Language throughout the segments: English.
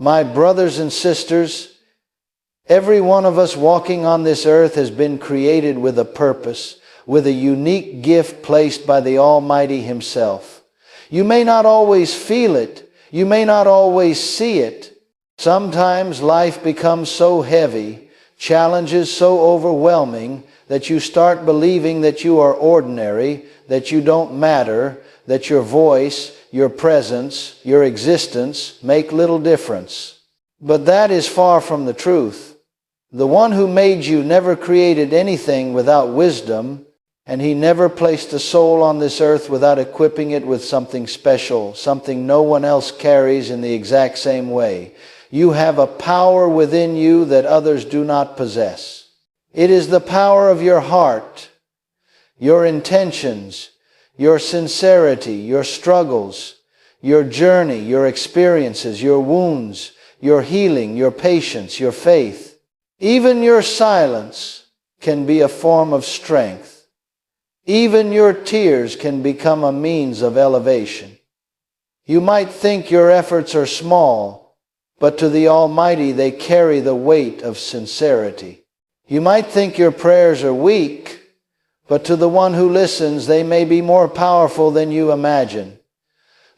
My brothers and sisters, every one of us walking on this earth has been created with a purpose, with a unique gift placed by the Almighty Himself. You may not always feel it. You may not always see it. Sometimes life becomes so heavy, challenges so overwhelming, that you start believing that you are ordinary, that you don't matter, that your voice, your presence, your existence make little difference. But that is far from the truth. The one who made you never created anything without wisdom, and He never placed a soul on this earth without equipping it with something special, something no one else carries in the exact same way. You have a power within you that others do not possess. It is the power of your heart, your intentions, your sincerity, your struggles, your journey, your experiences, your wounds, your healing, your patience, your faith. Even your silence can be a form of strength. Even your tears can become a means of elevation. You might think your efforts are small, but to the Almighty they carry the weight of sincerity. You might think your prayers are weak, but to the one who listens they may be more powerful than you imagine.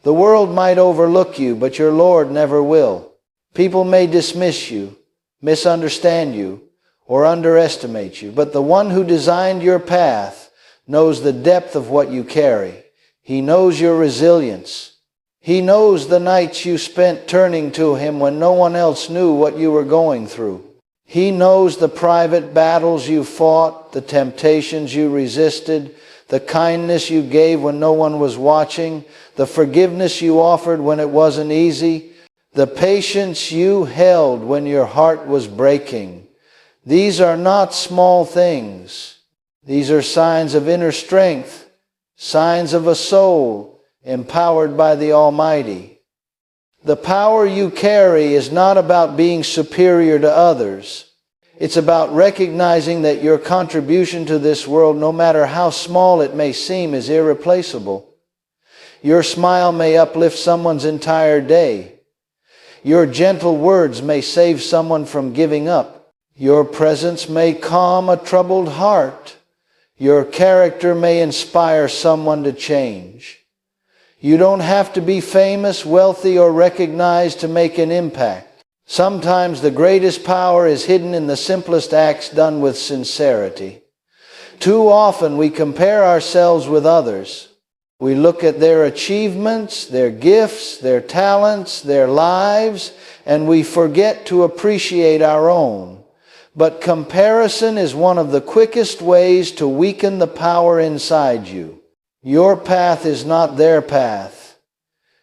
The world might overlook you, but your Lord never will. People may dismiss you, misunderstand you, or underestimate you, but the one who designed your path knows the depth of what you carry. He knows your resilience. He knows the nights you spent turning to Him when no one else knew what you were going through. He knows the private battles you fought, the temptations you resisted, the kindness you gave when no one was watching, the forgiveness you offered when it wasn't easy, the patience you held when your heart was breaking. These are not small things. These are signs of inner strength, signs of a soul empowered by the Almighty. The power you carry is not about being superior to others. It's about recognizing that your contribution to this world, no matter how small it may seem, is irreplaceable. Your smile may uplift someone's entire day. Your gentle words may save someone from giving up. Your presence may calm a troubled heart. Your character may inspire someone to change. You don't have to be famous, wealthy, or recognized to make an impact. Sometimes the greatest power is hidden in the simplest acts done with sincerity. Too often we compare ourselves with others. We look at their achievements, their gifts, their talents, their lives, and we forget to appreciate our own. But comparison is one of the quickest ways to weaken the power inside you. Your path is not their path.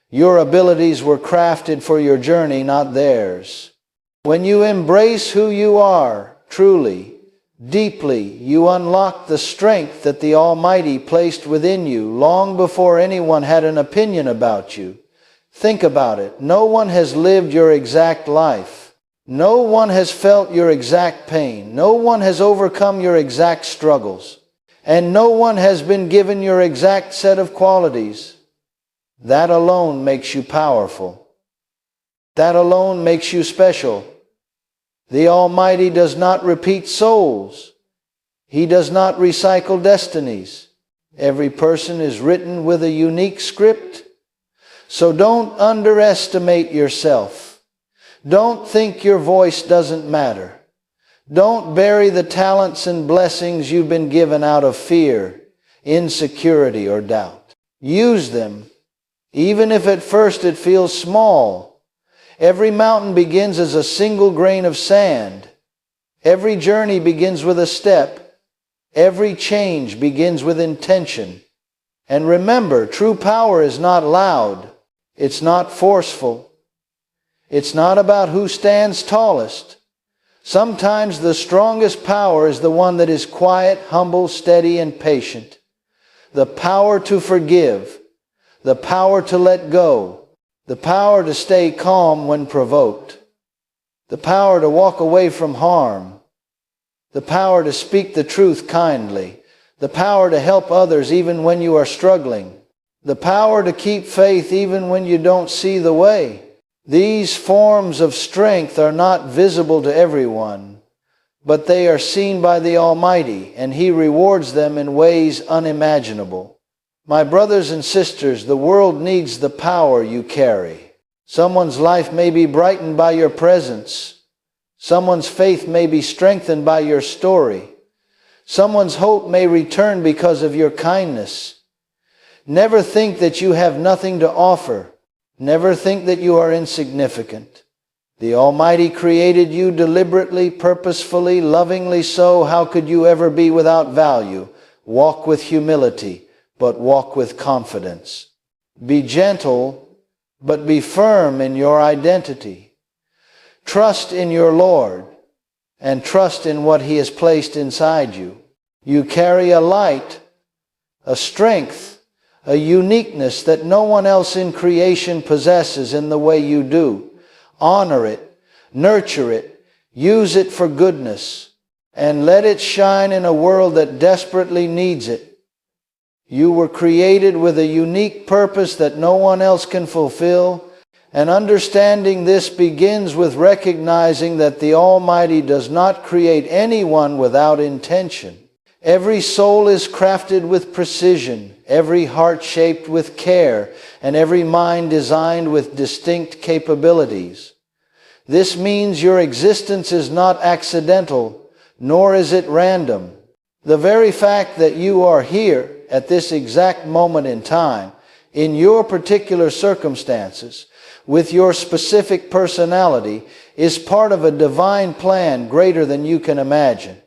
Your abilities were crafted for your journey, not theirs. When you embrace who you are, truly, deeply, you unlock the strength that the Almighty placed within you long before anyone had an opinion about you. Think about it. No one has lived your exact life. No one has felt your exact pain. No one has overcome your exact struggles. And no one has been given your exact set of qualities. That alone makes you powerful. That alone makes you special. The Almighty does not repeat souls. He does not recycle destinies. Every person is written with a unique script. So don't underestimate yourself. Don't think your voice doesn't matter. Don't bury the talents and blessings you've been given out of fear, insecurity, or doubt. Use them, even if at first it feels small. Every mountain begins as a single grain of sand. Every journey begins with a step. Every change begins with intention. And remember, true power is not loud. It's not forceful. It's not about who stands tallest. Sometimes the strongest power is the one that is quiet, humble, steady, and patient. The power to forgive, the power to let go, the power to stay calm when provoked, the power to walk away from harm, the power to speak the truth kindly, the power to help others even when you are struggling, the power to keep faith even when you don't see the way. These forms of strength are not visible to everyone, but they are seen by the Almighty, and He rewards them in ways unimaginable. My brothers and sisters, the world needs the power you carry. Someone's life may be brightened by your presence. Someone's faith may be strengthened by your story. Someone's hope may return because of your kindness. Never think that you have nothing to offer. Never think that you are insignificant. The Almighty created you deliberately, purposefully, lovingly so. How could you ever be without value? Walk with humility, but walk with confidence. Be gentle, but be firm in your identity. Trust in your Lord, and trust in what He has placed inside you. You carry a light, a strength, a uniqueness that no one else in creation possesses in the way you do. Honor it, nurture it, use it for goodness, and let it shine in a world that desperately needs it. You were created with a unique purpose that no one else can fulfill, and understanding this begins with recognizing that the Almighty does not create anyone without intention. Every soul is crafted with precision, every heart shaped with care, and every mind designed with distinct capabilities. This means your existence is not accidental, nor is it random. The very fact that you are here at this exact moment in time, in your particular circumstances, with your specific personality, is part of a divine plan greater than you can imagine.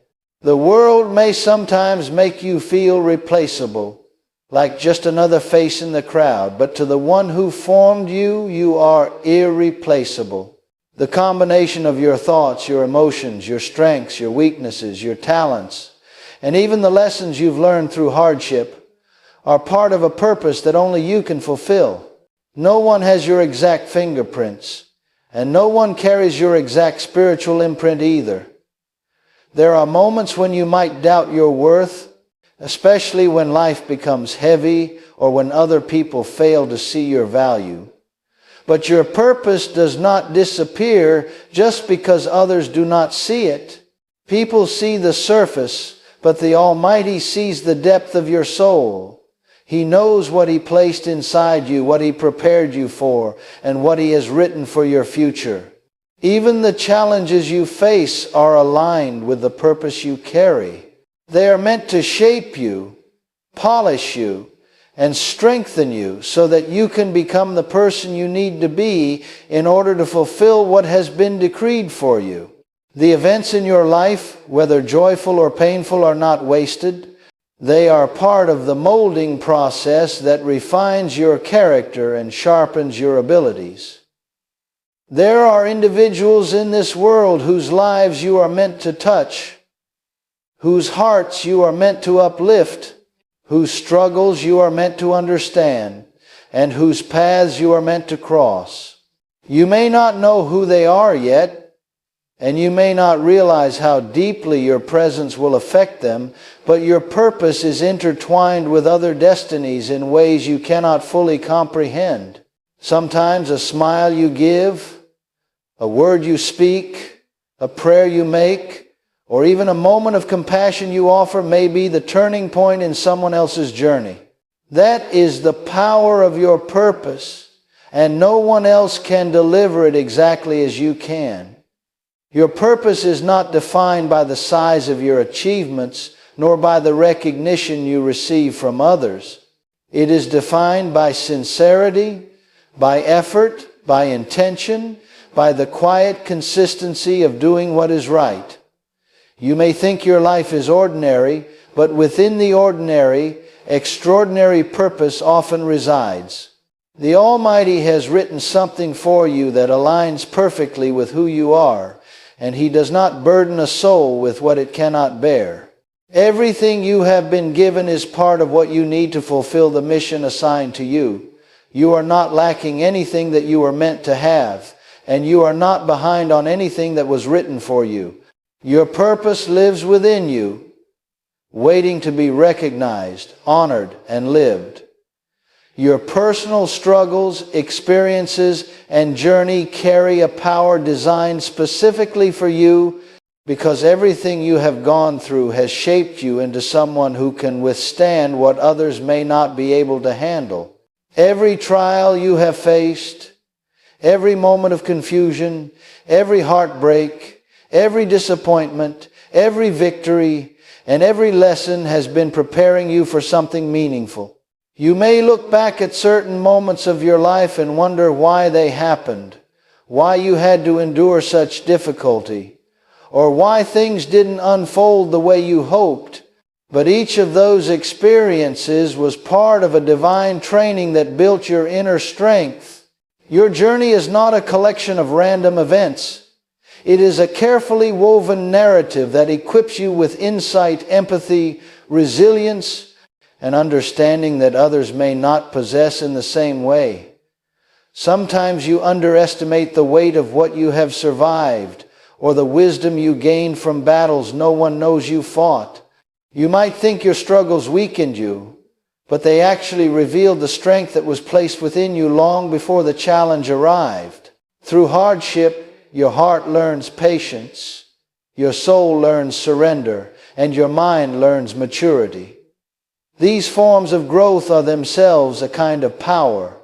The world may sometimes make you feel replaceable, like just another face in the crowd, but to the one who formed you, you are irreplaceable. The combination of your thoughts, your emotions, your strengths, your weaknesses, your talents, and even the lessons you've learned through hardship are part of a purpose that only you can fulfill. No one has your exact fingerprints, and no one carries your exact spiritual imprint either. There are moments when you might doubt your worth, especially when life becomes heavy or when other people fail to see your value. But your purpose does not disappear just because others do not see it. People see the surface, but the Almighty sees the depth of your soul. He knows what He placed inside you, what He prepared you for, and what He has written for your future. Even the challenges you face are aligned with the purpose you carry. They are meant to shape you, polish you, and strengthen you so that you can become the person you need to be in order to fulfill what has been decreed for you. The events in your life, whether joyful or painful, are not wasted. They are part of the molding process that refines your character and sharpens your abilities. There are individuals in this world whose lives you are meant to touch, whose hearts you are meant to uplift, whose struggles you are meant to understand, and whose paths you are meant to cross. You may not know who they are yet, and you may not realize how deeply your presence will affect them, but your purpose is intertwined with other destinies in ways you cannot fully comprehend. Sometimes a smile you give, a word you speak, a prayer you make, or even a moment of compassion you offer may be the turning point in someone else's journey. That is the power of your purpose, and no one else can deliver it exactly as you can. Your purpose is not defined by the size of your achievements, nor by the recognition you receive from others. It is defined by sincerity, by effort, by intention, by the quiet consistency of doing what is right. You may think your life is ordinary, but within the ordinary, extraordinary purpose often resides. The Almighty has written something for you that aligns perfectly with who you are, and He does not burden a soul with what it cannot bear. Everything you have been given is part of what you need to fulfill the mission assigned to you. You are not lacking anything that you were meant to have, and you are not behind on anything that was written for you. Your purpose lives within you, waiting to be recognized, honored, and lived. Your personal struggles, experiences, and journey carry a power designed specifically for you, because everything you have gone through has shaped you into someone who can withstand what others may not be able to handle. Every trial you have faced, every moment of confusion, every heartbreak, every disappointment, every victory, and every lesson has been preparing you for something meaningful. You may look back at certain moments of your life and wonder why they happened, why you had to endure such difficulty, or why things didn't unfold the way you hoped. But each of those experiences was part of a divine training that built your inner strength. Your journey is not a collection of random events. It is a carefully woven narrative that equips you with insight, empathy, resilience, and understanding that others may not possess in the same way. Sometimes you underestimate the weight of what you have survived, or the wisdom you gained from battles no one knows you fought. You might think your struggles weakened you, but they actually revealed the strength that was placed within you long before the challenge arrived. Through hardship, your heart learns patience, your soul learns surrender, and your mind learns maturity. These forms of growth are themselves a kind of power.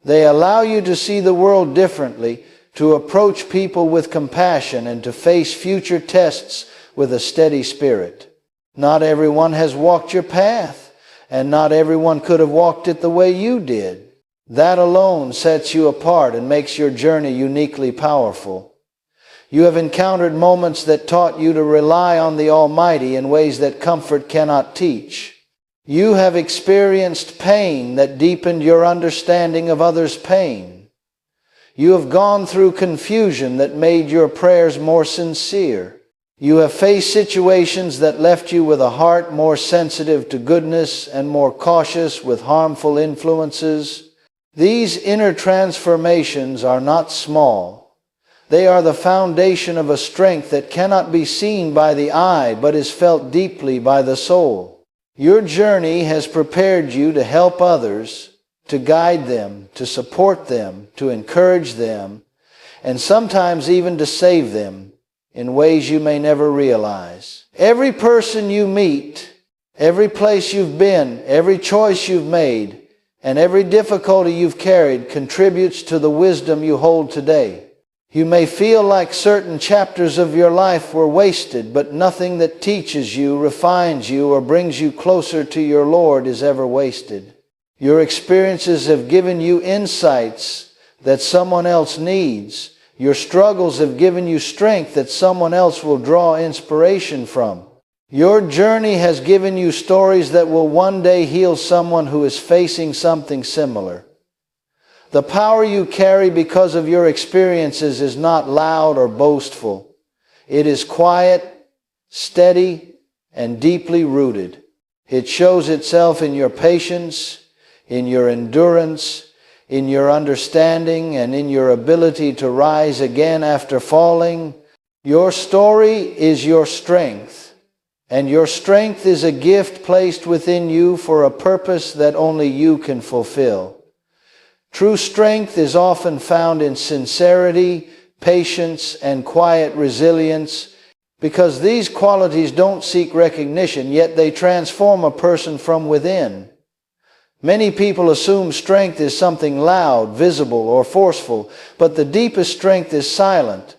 They allow you to see the world differently, to approach people with compassion, and to face future tests with a steady spirit. Not everyone has walked your path, and not everyone could have walked it the way you did. That alone sets you apart and makes your journey uniquely powerful. You have encountered moments that taught you to rely on the Almighty in ways that comfort cannot teach. You have experienced pain that deepened your understanding of others' pain. You have gone through confusion that made your prayers more sincere. You have faced situations that left you with a heart more sensitive to goodness and more cautious with harmful influences. These inner transformations are not small. They are the foundation of a strength that cannot be seen by the eye but is felt deeply by the soul. Your journey has prepared you to help others, to guide them, to support them, to encourage them, and sometimes even to save them in ways you may never realize. Every person you meet, every place you've been, every choice you've made, and every difficulty you've carried contributes to the wisdom you hold today. You may feel like certain chapters of your life were wasted, but nothing that teaches you, refines you, or brings you closer to your Lord is ever wasted. Your experiences have given you insights that someone else needs. Your struggles have given you strength that someone else will draw inspiration from. Your journey has given you stories that will one day heal someone who is facing something similar. The power you carry because of your experiences is not loud or boastful. It is quiet, steady, and deeply rooted. It shows itself in your patience, in your endurance, in your understanding, and in your ability to rise again after falling. Your story is your strength, and your strength is a gift placed within you for a purpose that only you can fulfill. True strength is often found in sincerity, patience, and quiet resilience, because these qualities don't seek recognition, yet they transform a person from within. Many people assume strength is something loud, visible, or forceful, but the deepest strength is silent.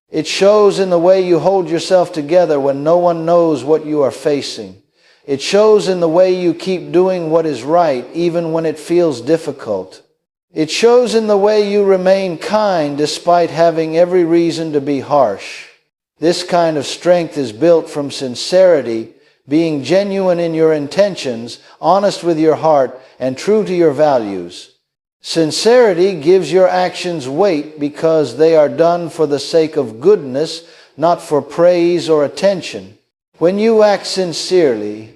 It shows in the way you hold yourself together when no one knows what you are facing. It shows in the way you keep doing what is right, even when it feels difficult. It shows in the way you remain kind despite having every reason to be harsh. This kind of strength is built from sincerity, being genuine in your intentions, honest with your heart, and true to your values. Sincerity gives your actions weight because they are done for the sake of goodness, not for praise or attention. When you act sincerely,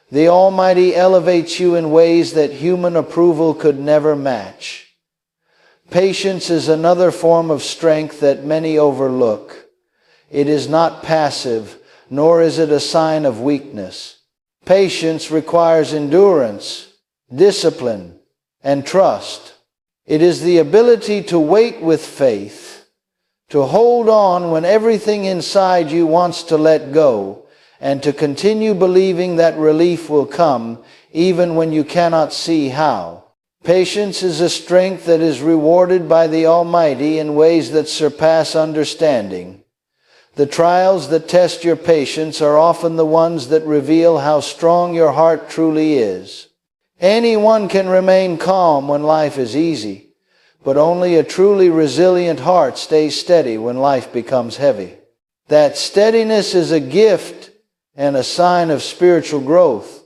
the Almighty elevates you in ways that human approval could never match. Patience is another form of strength that many overlook. It is not passive, nor is it a sign of weakness. Patience requires endurance, discipline, and trust. It is the ability to wait with faith, to hold on when everything inside you wants to let go, and to continue believing that relief will come even when you cannot see how. Patience is a strength that is rewarded by the Almighty in ways that surpass understanding. The trials that test your patience are often the ones that reveal how strong your heart truly is. Anyone can remain calm when life is easy, but only a truly resilient heart stays steady when life becomes heavy. That steadiness is a gift and a sign of spiritual growth.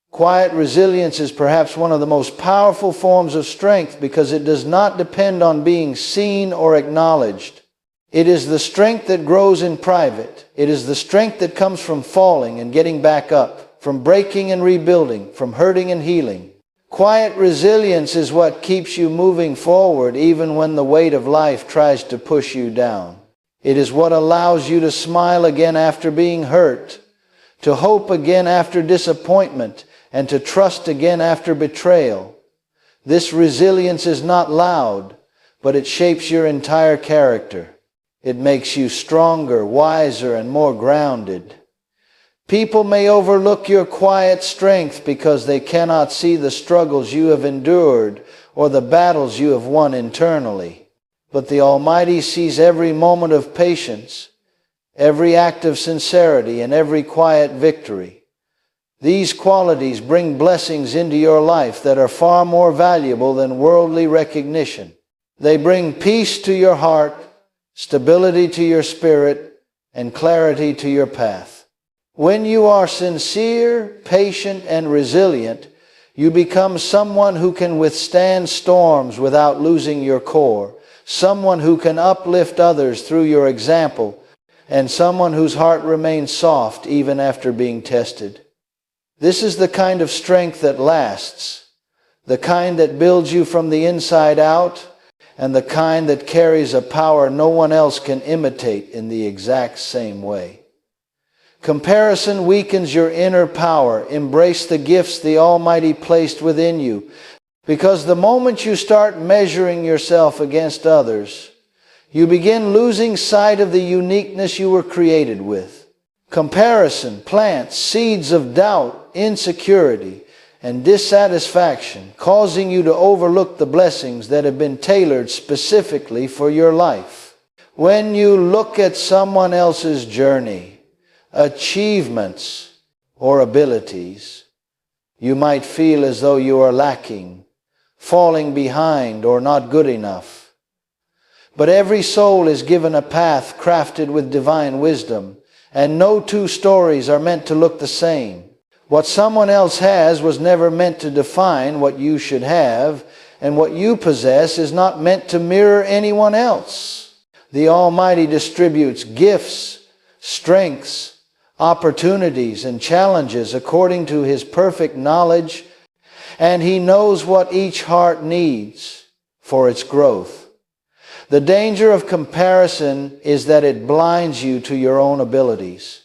Quiet resilience is perhaps one of the most powerful forms of strength because it does not depend on being seen or acknowledged. It is the strength that grows in private. It is the strength that comes from falling and getting back up, from breaking and rebuilding, from hurting and healing. Quiet resilience is what keeps you moving forward even when the weight of life tries to push you down. It is what allows you to smile again after being hurt, to hope again after disappointment, and to trust again after betrayal. This resilience is not loud, but it shapes your entire character. It makes you stronger, wiser, and more grounded. People may overlook your quiet strength because they cannot see the struggles you have endured or the battles you have won internally. But the Almighty sees every moment of patience, every act of sincerity, and every quiet victory. These qualities bring blessings into your life that are far more valuable than worldly recognition. They bring peace to your heart, stability to your spirit, and clarity to your path. When you are sincere, patient, and resilient, you become someone who can withstand storms without losing your core, someone who can uplift others through your example, and someone whose heart remains soft even after being tested. This is the kind of strength that lasts, the kind that builds you from the inside out, and the kind that carries a power no one else can imitate in the exact same way. Comparison weakens your inner power. Embrace the gifts the Almighty placed within you, because the moment you start measuring yourself against others, you begin losing sight of the uniqueness you were created with. Comparison plants seeds of doubt, insecurity, and dissatisfaction, causing you to overlook the blessings that have been tailored specifically for your life. When you look at someone else's journey, achievements, or abilities, you might feel as though you are lacking, falling behind, or not good enough. But every soul is given a path crafted with divine wisdom, and no two stories are meant to look the same. What someone else has was never meant to define what you should have, and what you possess is not meant to mirror anyone else. The Almighty distributes gifts, strengths, opportunities, and challenges according to His perfect knowledge, and He knows what each heart needs for its growth. The danger of comparison is that it blinds you to your own abilities.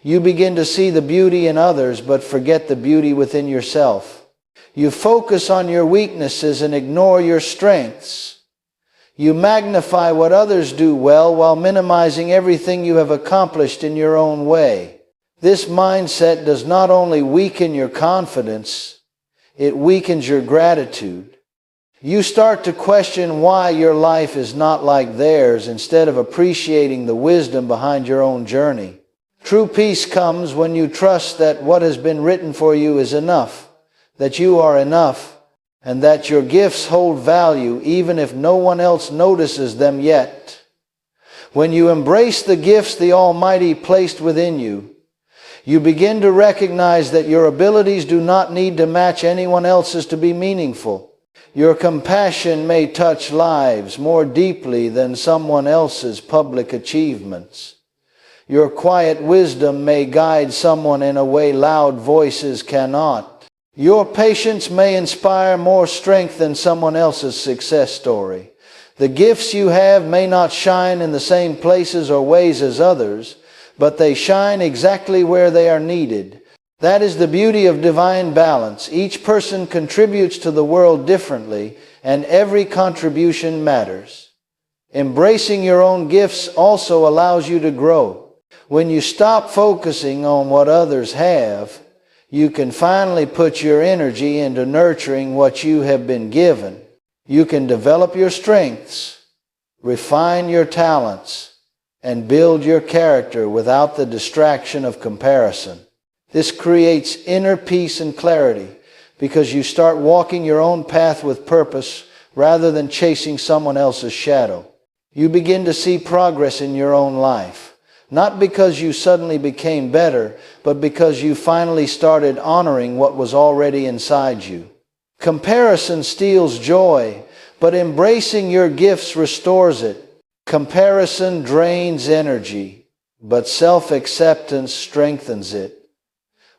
You begin to see the beauty in others, but forget the beauty within yourself. You focus on your weaknesses and ignore your strengths. You magnify what others do well while minimizing everything you have accomplished in your own way. This mindset does not only weaken your confidence, it weakens your gratitude. You start to question why your life is not like theirs instead of appreciating the wisdom behind your own journey. True peace comes when you trust that what has been written for you is enough, that you are enough, and that your gifts hold value even if no one else notices them yet. When you embrace the gifts the Almighty placed within you, you begin to recognize that your abilities do not need to match anyone else's to be meaningful. Your compassion may touch lives more deeply than someone else's public achievements. Your quiet wisdom may guide someone in a way loud voices cannot. Your patience may inspire more strength than someone else's success story. The gifts you have may not shine in the same places or ways as others, but they shine exactly where they are needed. That is the beauty of divine balance. Each person contributes to the world differently, and every contribution matters. Embracing your own gifts also allows you to grow. When you stop focusing on what others have, you can finally put your energy into nurturing what you have been given. You can develop your strengths, refine your talents, and build your character without the distraction of comparison. This creates inner peace and clarity because you start walking your own path with purpose rather than chasing someone else's shadow. You begin to see progress in your own life, not because you suddenly became better, but because you finally started honoring what was already inside you. Comparison steals joy, but embracing your gifts restores it. Comparison drains energy, but self-acceptance strengthens it.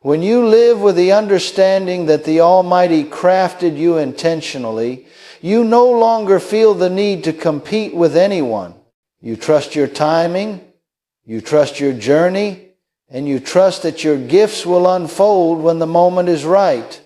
When you live with the understanding that the Almighty crafted you intentionally, you no longer feel the need to compete with anyone. You trust your timing, you trust your journey, and you trust that your gifts will unfold when the moment is right.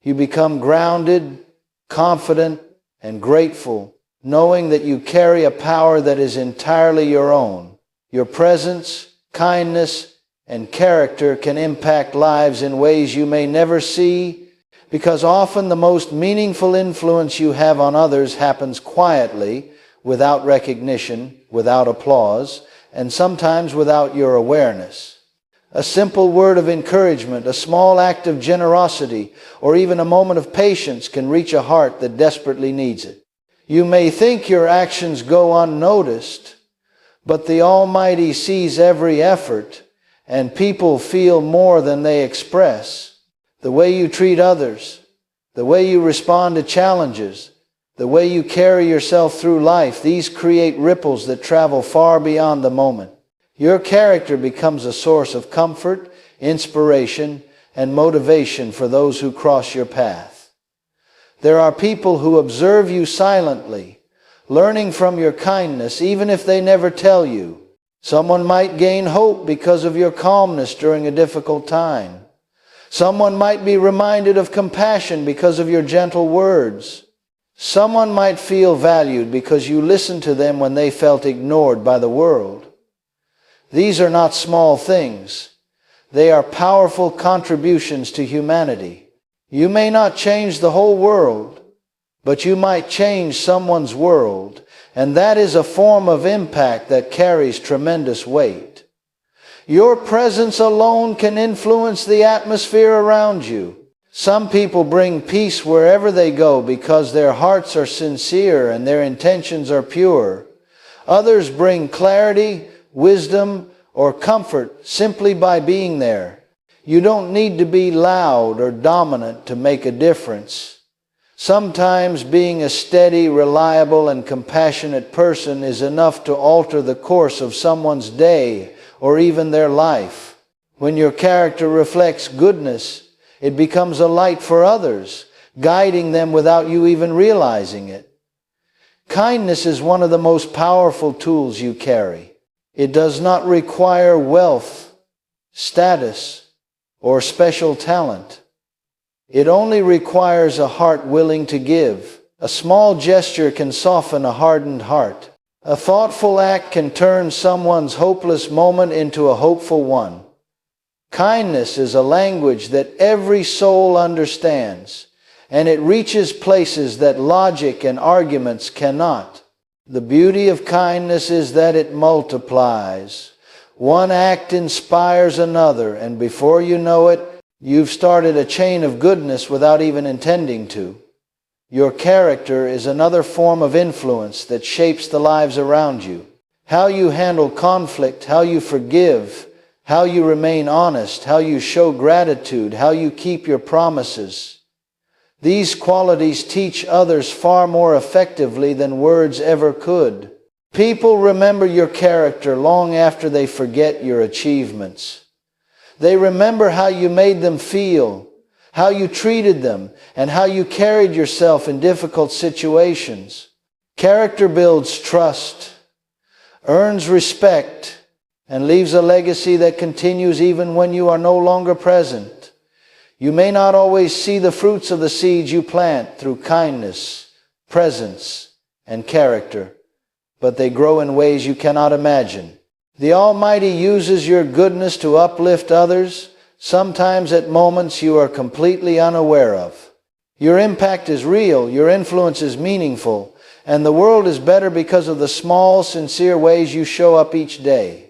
You become grounded, confident, and grateful, knowing that you carry a power that is entirely your own. Your presence, kindness, and character can impact lives in ways you may never see, because often the most meaningful influence you have on others happens quietly, without recognition, without applause, and sometimes without your awareness. A simple word of encouragement, a small act of generosity, or even a moment of patience can reach a heart that desperately needs it. You may think your actions go unnoticed, but the Almighty sees every effort, and people feel more than they express. The way you treat others, the way you respond to challenges, the way you carry yourself through life, these create ripples that travel far beyond the moment. Your character becomes a source of comfort, inspiration, and motivation for those who cross your path. There are people who observe you silently, learning from your kindness, even if they never tell you. Someone might gain hope because of your calmness during a difficult time. Someone might be reminded of compassion because of your gentle words. Someone might feel valued because you listened to them when they felt ignored by the world. These are not small things. They are powerful contributions to humanity. You may not change the whole world, but you might change someone's world, and that is a form of impact that carries tremendous weight. Your presence alone can influence the atmosphere around you. Some people bring peace wherever they go because their hearts are sincere and their intentions are pure. Others bring clarity, wisdom, or comfort simply by being there. You don't need to be loud or dominant to make a difference. Sometimes being a steady, reliable, and compassionate person is enough to alter the course of someone's day or even their life. When your character reflects goodness, it becomes a light for others, guiding them without you even realizing it. Kindness is one of the most powerful tools you carry. It does not require wealth, status, or special talent. It only requires a heart willing to give. A small gesture can soften a hardened heart. A thoughtful act can turn someone's hopeless moment into a hopeful one. Kindness is a language that every soul understands, and it reaches places that logic and arguments cannot. The beauty of kindness is that it multiplies. One act inspires another, and before you know it, you've started a chain of goodness without even intending to. Your character is another form of influence that shapes the lives around you. How you handle conflict, how you forgive, how you remain honest, how you show gratitude, how you keep your promises. These qualities teach others far more effectively than words ever could. People remember your character long after they forget your achievements. They remember how you made them feel, how you treated them, and how you carried yourself in difficult situations. Character builds trust, earns respect, and leaves a legacy that continues even when you are no longer present. You may not always see the fruits of the seeds you plant through kindness, presence, and character, but they grow in ways you cannot imagine. The Almighty uses your goodness to uplift others, sometimes at moments you are completely unaware of. Your impact is real, your influence is meaningful, and the world is better because of the small, sincere ways you show up each day.